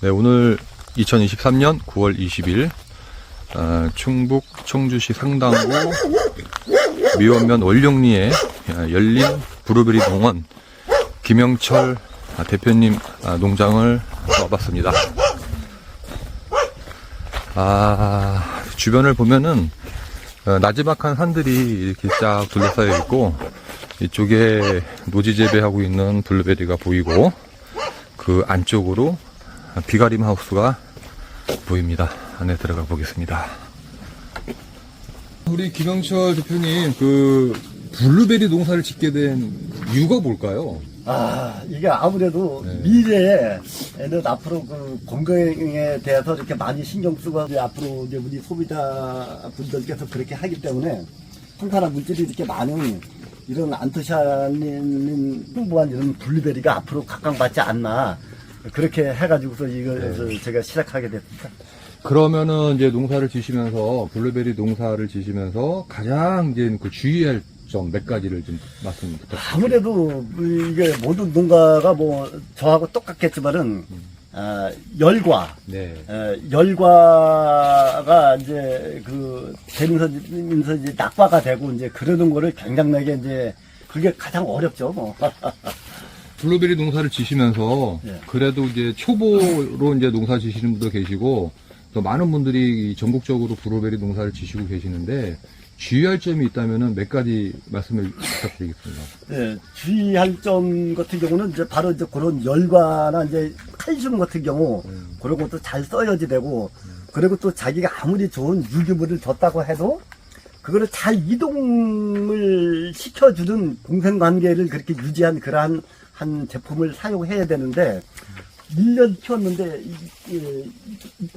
네, 오늘 2023년 9월 20일 충북 청주시 상당구 미원면 원룡리에 열린 브루베리 농원 김영철 대표님 농장을 와봤습니다. 주변을 보면은 나지막한 산들이 이렇게 쫙 둘러싸여 있고, 이쪽에 노지 재배하고 있는 블루베리가 보이고, 그 안쪽으로 비가림 하우스가 보입니다. 안에 들어가 보겠습니다. 우리 김영철 대표님, 그 블루베리 농사를 짓게 된 이유가 뭘까요? 이게 아무래도 미래에는 앞으로 그 건강에 대해서 이렇게 많이 신경 쓰고, 이제 앞으로 이제 우리 소비자 분들께서 그렇게 하기 때문에 항산화 물질이 이렇게 많은 이런 안토시아닌 풍부한 이런 블루베리가 앞으로 각광받지 않나, 그렇게 해가지고서 이걸 제가 시작하게 됐습니다. 그러면은 이제 농사를 지시면서, 블루베리 농사를 지시면서 가장 이제 그 주의할 점 몇 가지를 좀 말씀 부탁드립니다. 아무래도 이게 모든 농가가 뭐 저하고 똑같겠지만은 열과 열과가 이제 그 되면서 이제 낙과가 되고 이제 그러는 거를 굉장하게 이제 그게 가장 어렵죠 뭐. 블루베리 농사를 지시면서 그래도 이제 초보로 이제 농사 지시는 분도 계시고, 또 많은 분들이 전국적으로 블루베리 농사를 지시고 계시는데, 주의할 점이 있다면은 몇 가지 말씀을 부탁드리겠습니다. 네, 주의할 점 같은 경우는 이제 바로 이제 그런 열과나 이제 칼슘 같은 경우 그런 것도 잘 써야지 되고, 그리고 또 자기가 아무리 좋은 유기물을 줬다고 해도 그거를 잘 이동을 시켜주는 공생관계를 그렇게 유지한 그러한 한 제품을 사용해야 되는데, 1년 키웠는데 이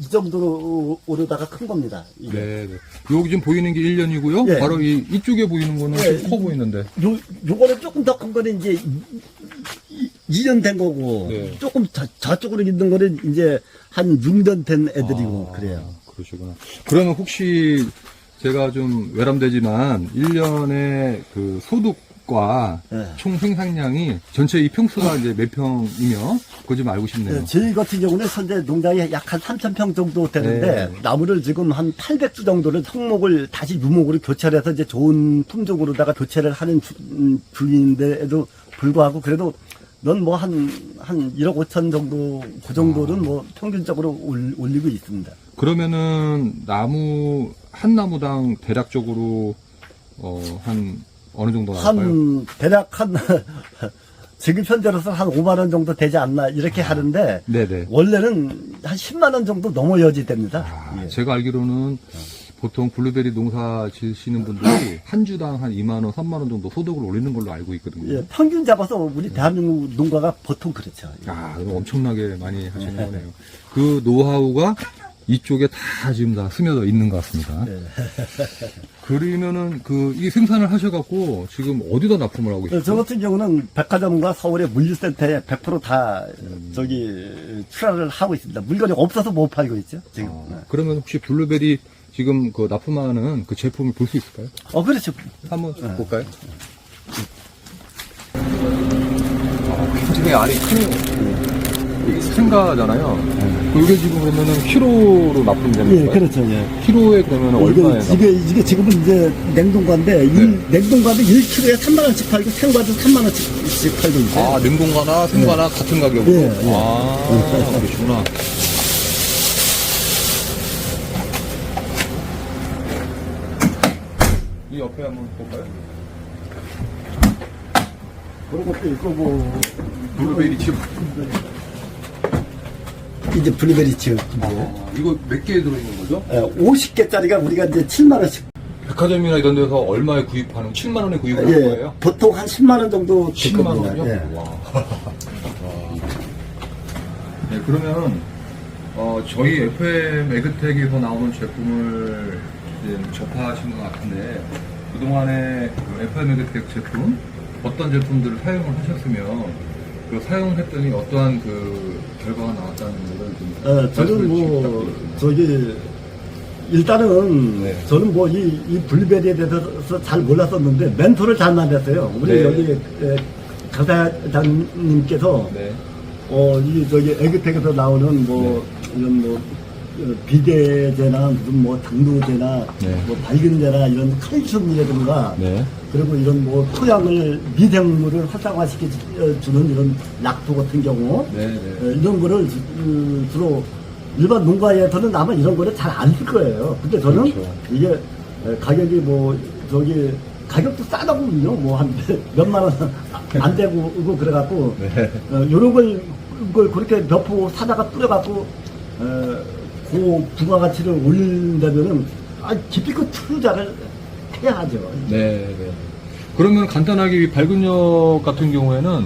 정도로 오르다가 큰 겁니다. 이게. 네. 여기 지금 보이는 게 1년이고요. 네. 바로 이쪽에 보이는 거는 네. 좀 커 보이는데. 요거는 조금 더 큰 거는 이제 2년 된 거고, 네. 조금 저쪽으로 있는 거는 이제 한 6년 된 애들이고 그래요. 그러시구나. 그러면 혹시 제가 좀 외람되지만 1년에 그 소득과 총 생산량이 전체 이 평수가 이제 몇 평이며 그거 좀 알고 싶네요. 네, 저희 같은 경우는 현재 농장이 약 한 3,000평 정도 되는데, 나무를 지금 한 800주 정도를 성목을 다시 유목으로 교체해서 이제 좋은 품종으로다가 교체를 하는 중인데에도 불구하고, 그래도 넌 뭐 한 1억 5천 정도, 그 정도는 뭐 평균적으로 올리고 있습니다. 그러면은 한 나무당 대략적으로 한 어느 정도 나올까요? 대략 지금 현재로서 한 5만원 정도 되지 않나, 이렇게 하는데, 네네. 원래는 한 10만원 정도 넘어야지 됩니다. 예. 제가 알기로는 보통 블루베리 농사 지시는 분들이 한 주당 한 2만원, 3만원 정도 소득을 올리는 걸로 알고 있거든요. 예, 평균 잡아서 우리 대한민국 농가가 보통 그렇죠. 그럼 엄청나게 많이 하시는 거네요. 그 노하우가 이쪽에 다 지금 다 스며져 있는 것 같습니다. 그러면은 이 생산을 하셔갖고 지금 어디다 납품을 하고 계세요? 저 같은 경우는 백화점과 서울의 물류센터에 100% 다 출하를 하고 있습니다. 물건이 없어서 못 팔고 있죠, 지금. 그러면 혹시 블루베리 지금 그 납품하는 그 제품을 볼 수 있을까요? 그렇죠. 한번 볼까요? 굉장히 알이 크네요. 이게 생가잖아요. 이게 지금 그러면은 키로로 납품되는 예, 거예요? 그렇죠. 예. 키로에 그러면 얼마에 이게 지금은 이제 냉동과인데, 냉동과도 1kg에 3만원씩 팔고, 생과도 3만원씩 팔고 있어요. 냉동과나 생과나 같은 가격으로? 예, 예. 그러시구나. 이 옆에 한번 볼까요? 그런 것도 있고, 뭐. 블루베리 칩. 이제 블루베리 칩. 이거 몇 개 들어있는 거죠? 50개짜리가 우리가 이제 7만원씩. 백화점이나 이런 데서 얼마에 구입하는, 7만원에 구입을 하는 거예요? 보통 한 10만원 정도. 10만원이요? 예. 와. 네, 그러면, 저희 FM 에그텍에서 나오는 제품을 이제 접하신 것 같은데, 그동안에 그 FM 에그텍 제품, 어떤 제품들을 사용을 하셨으면, 그 사용했더니 어떠한 그 결과가 나왔다는 걸 좀. 저는 뭐, 일단은, 저는 뭐, 이 블루베리에 대해서 잘 몰랐었는데, 멘토를 잘 만났어요. 우리 여기, 강사장님께서 이 저기 에그텍에서 나오는 뭐 이런 뭐 비대제나 무슨 뭐 당도제나 네. 뭐 밝은제나 이런 칼슘이라든가 네. 그리고 이런 뭐 토양을 미생물을 활성화시켜 주는 이런 약도 같은 경우 네. 이런 거를 주로 일반 농가에서는 아마 이런 거를 잘 안 쓸 거예요. 근데 저는 그렇죠. 이게 가격이 뭐 저기 가격도 싸다고요. 뭐 한 몇만 원 안 되고 그래갖고 네. 요런 걸 그렇게 몇 포 사다가 뿌려갖고 그 부가가치를 올린다면은 기피껏 투자를 해야 하죠. 네. 그러면 간단하게 이 밝은역 같은 경우에는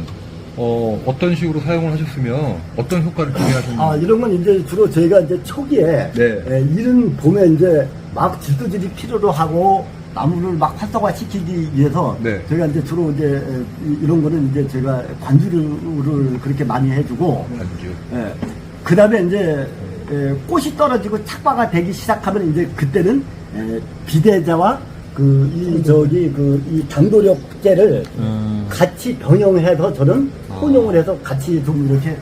어떤 식으로 사용을 하셨으며 어떤 효과를 기대하셨나요? 이런 건 이제 주로 저희가 이제 초기에 네. 이른 봄에 이제 막 질소질이 필요로 하고 나무를 막 활성화시키기 위해서 네. 저희가 이제 주로 이제 이런 거는 이제 제가 관주를 그렇게 많이 해주고 관주. 그 다음에 이제 꽃이 떨어지고 착과가 되기 시작하면 이제 그때는 비대자와 이 당도력제를 같이 병용해서 저는 혼용을 해서 같이 좀 이렇게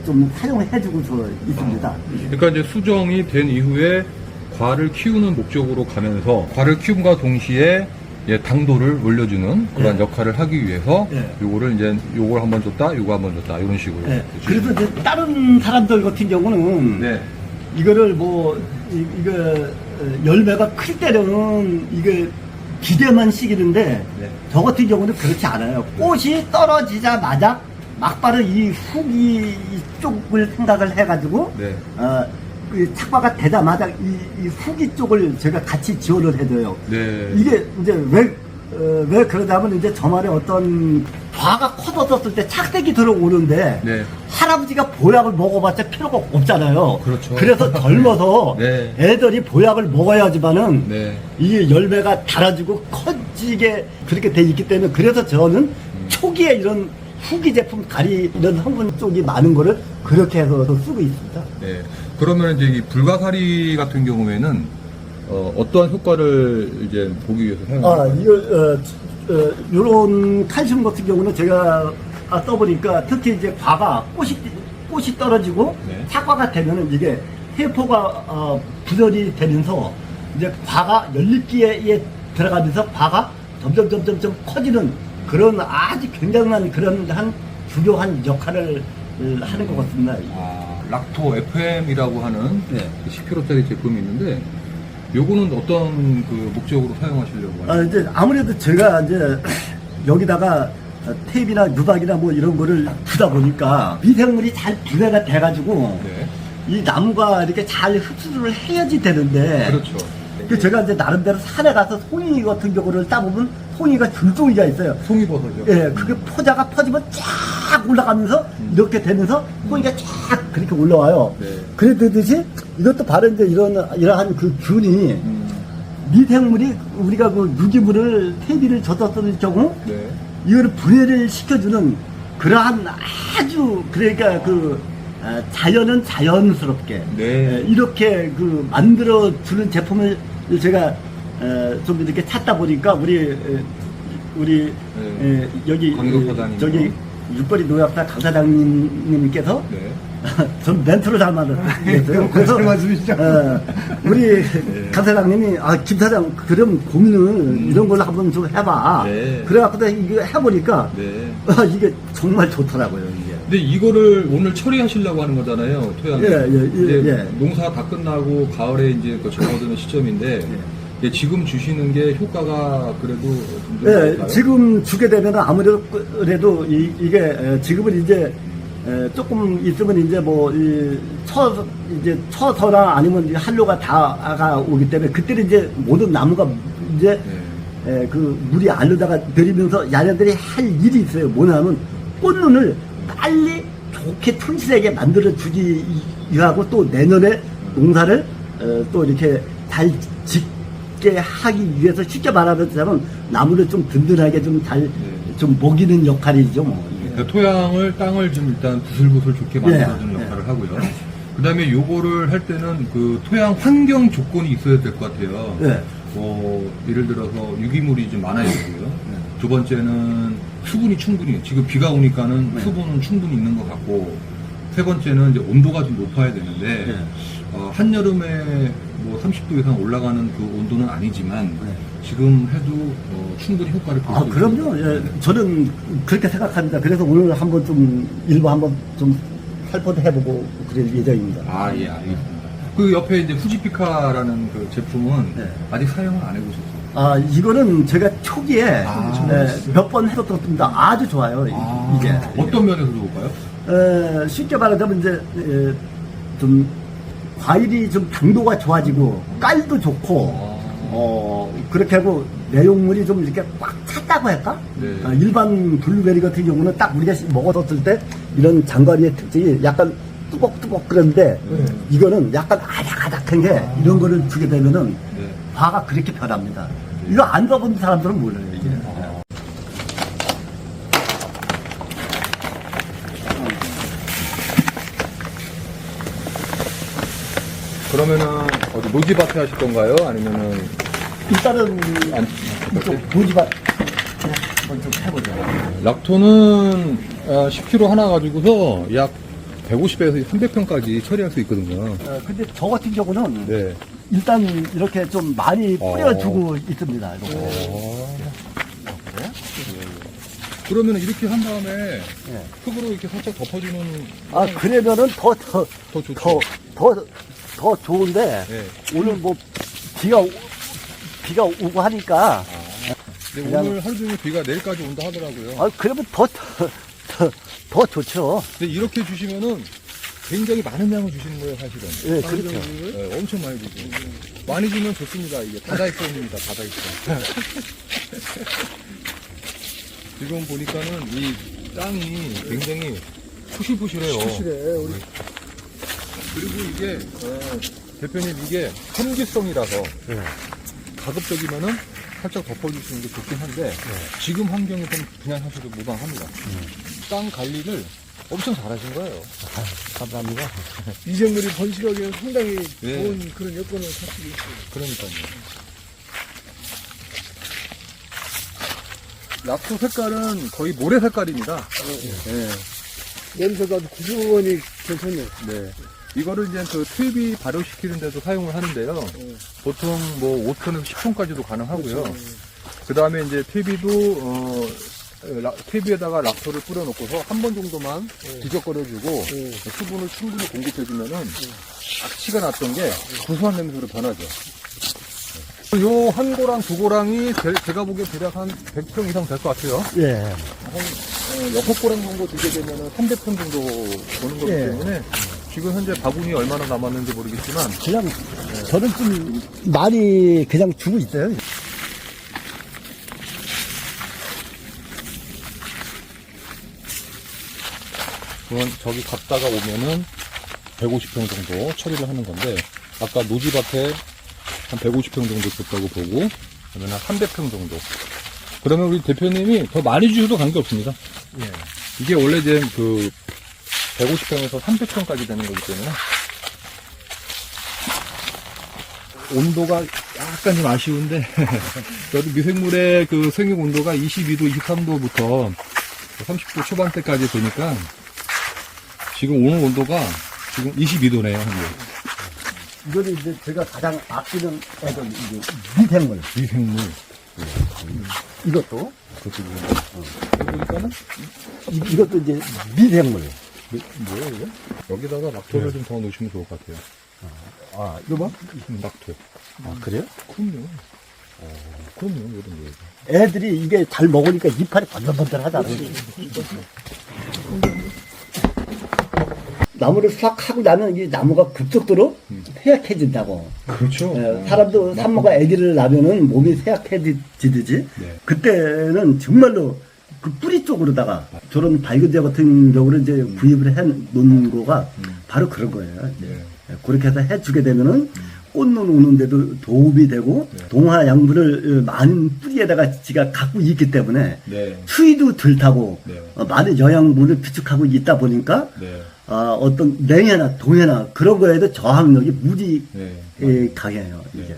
좀 사용해주고 있습니다. 그러니까 이제 수정이 된 이후에 과를 키우는 목적으로 가면서 과를 키움과 동시에 당도를 올려주는 그런 역할을 하기 위해서 요거를 이제 요걸 한번 줬다, 요거 한번 줬다 이런 식으로. 그래서 이제 다른 사람들 같은 경우는 네. 이거를 뭐 이거 열매가 클 때는 이게 기대만 시기는데 네. 저 같은 경우는 그렇지 않아요. 꽃이 떨어지자마자 막바로 이 후기 쪽을 생각을 해가지고 네. 그 착과가 되자마자 이 후기 쪽을 제가 같이 지원을 해줘요. 네. 이게 이제 왜 그러냐면 이제 저만의 어떤 과가 커졌을 때 착색이 들어오는데 네. 할아버지가 보약을 먹어봤자 필요가 없잖아요. 그렇죠. 그래서 젊어서 네. 애들이 보약을 먹어야지만은 네. 이 열매가 달아지고 커지게 그렇게 돼 있기 때문에 그래서 저는 초기에 이런 후기 제품 이런 성분 쪽이 많은 거를 그렇게 해서 쓰고 있습니다. 네. 그러면 이제 이 불가사리 같은 경우에는 어떠한 효과를 이제 보기 위해서 사용하나요? 요런 칼슘 같은 경우는 제가 떠보니까 특히 이제 과가 꽃이 떨어지고 네. 착과가 되면은 이게 세포가 분열이 되면서 이제 과가 열립기에 들어가면서 과가 점점 커지는 그런 아주 굉장한 그런 중요한 역할을 하는 것 같습니다. 락토 FM이라고 하는 네. 10kg짜리 제품이 있는데 요거는 어떤 그 목적으로 사용하시려고 하나요? 이제 아무래도 제가 이제 여기다가 테이프나 유박이나 뭐 이런 거를 두다 보니까 미생물이 잘 분해가 돼가지고 네. 이 나무가 이렇게 잘 흡수를 해야지 되는데 그렇죠. 그 제가 이제 나름대로 산에 가서 송이 같은 경우를 따보면 송이가 줄송이가 있어요. 송이버섯이요? 예, 그게 포자가 퍼지면 쫙 올라가면서 이렇게 되면서 송이가 쫙 그렇게 올라와요. 네. 그랬듯이 이것도 바로 이제 이러한 그 균이 미생물이 우리가 그 유기물을 테이프를 젖었을 경우 네. 이거를 분해를 시켜주는 그러한 아주 그러니까 자연은 자연스럽게 네. 이렇게 만들어 주는 제품을 제가 좀 이렇게 찾다 보니까 우리 네. 여기 강도 사장님. 저기 육거리 농약사 강 사장님께서 네. 전 멘트를 잘 만들었어요. 그래서 말씀이시죠. 우리 강 사장님이 김 사장 그럼 고민을 이런 걸로 한번 좀 해봐. 네. 그래갖고 이거 해보니까 네. 이게 정말 좋더라고요. 이게. 근데 이거를 오늘 처리하시려고 하는 거잖아요, 토양에. 이제 농사 다 끝나고 가을에 이제 접어드는 시점인데 예, 지금 주시는 게 효과가 그래도 좀 좋을까요? 지금 주게 되면 아무래도 이게 지금은 이제 조금 있으면 이제 쳐서나 아니면 이제 한로가 다가 오기 때문에 그때는 이제 모든 나무가 이제 물이 알르다가 내리면서 야녀들이 할 일이 있어요. 뭐냐면 꽃눈을 빨리 좋게 튼실하게 만들어 주기 위하고 또 내년에 농사를 또 이렇게 잘 짓게 하기 위해서 쉽게 말하자면 나무를 좀 든든하게 좀 먹이는 역할이죠. 그 땅을 좀 일단 부슬부슬 좋게 만들어주는 역할을 하고요. 그 다음에 요거를 할 때는 그 토양 환경 조건이 있어야 될 것 같아요. 예를 들어서 유기물이 좀 많아야 되고요. 두 번째는 수분이 충분히, 지금 비가 오니까는 수분은 충분히 있는 것 같고, 세 번째는 이제 온도가 좀 높아야 되는데 네. 한여름에 뭐 30도 이상 올라가는 그 온도는 아니지만 네. 지금 해도 충분히 효과를 볼 수 있습니다. 그럼요. 예, 저는 그렇게 생각합니다. 그래서 오늘 한번 좀 일부 한번 좀 살포도 해보고 그럴 예정입니다. 아, 예, 알겠습니다. 그 옆에 이제 후지피카라는 그 제품은 네. 아직 사용을 안 해보셨어요? 이거는 제가 초기에 아, 몇 번 해봤습니다. 아주 좋아요. 이게 어떤 면에서 좋을까요? 쉽게 말하자면 이제 좀 과일이 좀 당도가 좋아지고 깔도 좋고 그렇게 하고 내용물이 좀 이렇게 꽉 찼다고 할까? 네. 일반 블루베리 같은 경우는 딱 우리가 먹었을 때 이런 장과리의 특징이 약간 뚜벅뚜벅 그런데 이거는 약간 아닥아닥한 게 이런 거를 주게 되면은 네. 과가 그렇게 변합니다. 이거 안 써본 사람들은 몰라요, 이게. 그러면은 어디 노지밭에 하실 건가요? 아니면은 일단은 안- 이쪽 노지밭 한번 좀 해보죠. 락토는 10kg 하나 가지고서 약 150에서 300평까지 처리할 수 있거든요. 근데 저 같은 경우는 네. 일단 이렇게 좀 많이 뿌려주고 있습니다. 이거. 그러면 이렇게 한 다음에 네. 흙으로 이렇게 살짝 덮어주는 그러면은 더 좋죠. 더 좋은데 네. 오늘 뭐 비가 오고 하니까 근데 그냥- 오늘 하루 종일 비가 내일까지 온다 하더라고요. 그러면 더 좋죠. 근데 이렇게 주시면은 굉장히 많은 양을 주시는 거예요, 사실은. 예, 그렇죠. 네, 엄청 많이 주죠. 많이 주면 좋습니다. 이게 바다익선입니다, 바다익선. 지금 보니까는 이 땅이 굉장히 푸실푸실해요. 그리고 이게 대표님 이게 현기성이라서 가급적이면은 살짝 덮어주시는 게 좋긴 한데 지금 환경에서는 그냥 하셔도 무방합니다. 땅 관리를 엄청 잘하신 거예요. 감사합니다. 미생물이 번식하기에 상당히 네. 좋은 그런 여건을 갖추고 있어요. 그러니까요. 락토 색깔은 거의 모래 색깔입니다. 냄새가 아주 구수하니 괜찮네요. 네. 이거를 이제 그 트립이 발효시키는 데도 사용을 하는데요. 보통 뭐 5톤에서 10톤까지도 가능하고요. 그 다음에 이제 트립이도, 트립에다가 락토를 뿌려놓고서 한 번 정도만 뒤적거려주고 수분을 충분히 공급해주면은 악취가 났던 게 구수한 냄새로 변하죠. 요 한 고랑 두 고랑이 제가 보기에 대략 한 100평 이상 될 것 같아요. 예. 한 6고랑 정도 들게 되면은 300평 정도 오는 거기 예. 때문에 지금 현재 바구니 얼마나 남았는지 모르겠지만 그냥 저는 좀 많이 그냥 주고 있어요. 그건 저기 갔다가 오면은 150평 정도 처리를 하는 건데 아까 노지밭에 한 150평 정도 줬다고 보고 그러면 한 300평 정도 그러면 우리 대표님이 더 많이 주셔도 관계없습니다. 이게 원래 이제 그 150평에서 300평까지 되는 거기 때문에 온도가 약간 좀 아쉬운데 저도 미생물의 그 생육 온도가 22도, 23도부터 30도 초반대까지 되니까 지금 오늘 온도가 지금 22도네요. 이거는 이제 제가 가장 아끼는 애들, 이제 미생물. 미생물. 이것도. 그러니까는 이것도 이제 미생물. 뭐예요 이게? 여기다가 락토를 좀 더 넣으시면 좋을 것 같아요. 이거 봐. 락토. 그래요? 그럼요. 그럼요. 이런 거예요. 애들이 이게 잘 먹으니까 이파리 번들번들 하잖아. 나무를 싹 하고 나면 이 나무가 급속도로 쇠약해진다고. 그렇죠. 사람도 산모가 아기를 낳으면은 몸이 쇠약해지듯이 네. 그때는 정말로 그 뿌리 쪽으로다가 저런 발그제 같은 경우를 이제 구입을 해 놓는 거가 바로 그런 거예요. 네. 그렇게 해서 해주게 되면은 꽃눈 오는데도 도움이 되고 동화 양분을 많은 뿌리에다가 지가 갖고 있기 때문에 네. 추위도 덜 타고 네. 많은 영양분을 비축하고 있다 보니까 네. 어떤 냉해나 동해나 그런 거에도 저항력이 무지 네. 강해요. 이게.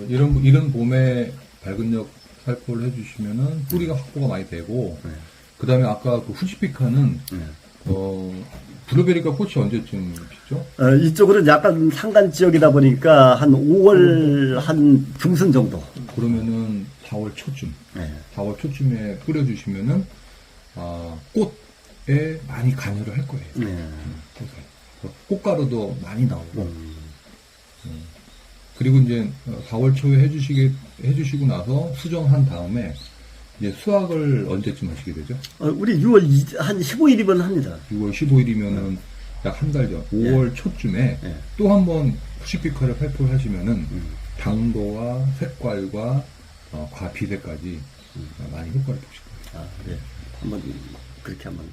이런 봄에 밝은력 살포를 해주시면은 뿌리가 확보가 많이 되고, 그 다음에 아까 그 후지피카는, 블루베리가 꽃이 언제쯤 피죠? 이쪽으로는 약간 산간 지역이다 보니까 한 5월 한 중순 정도. 그러면은 4월 초쯤. 네. 4월 초쯤에 뿌려주시면은 꽃에 많이 관여를 할 거예요. 네. 꽃에. 꽃가루도 많이 나오고. 그리고 이제 4월 초에 해주시고 나서 수정한 다음에 이제 수확을 언제쯤 하시게 되죠? 우리 6월 한 15일이면 합니다. 6월 15일이면은 약 한 달 전, 5월 초쯤에 네. 또 한 번 푸시피카를 발표를 하시면은 당도와 색깔과 과비세까지 많이 효과를 보실 거예요. 네. 한번 그렇게 한번.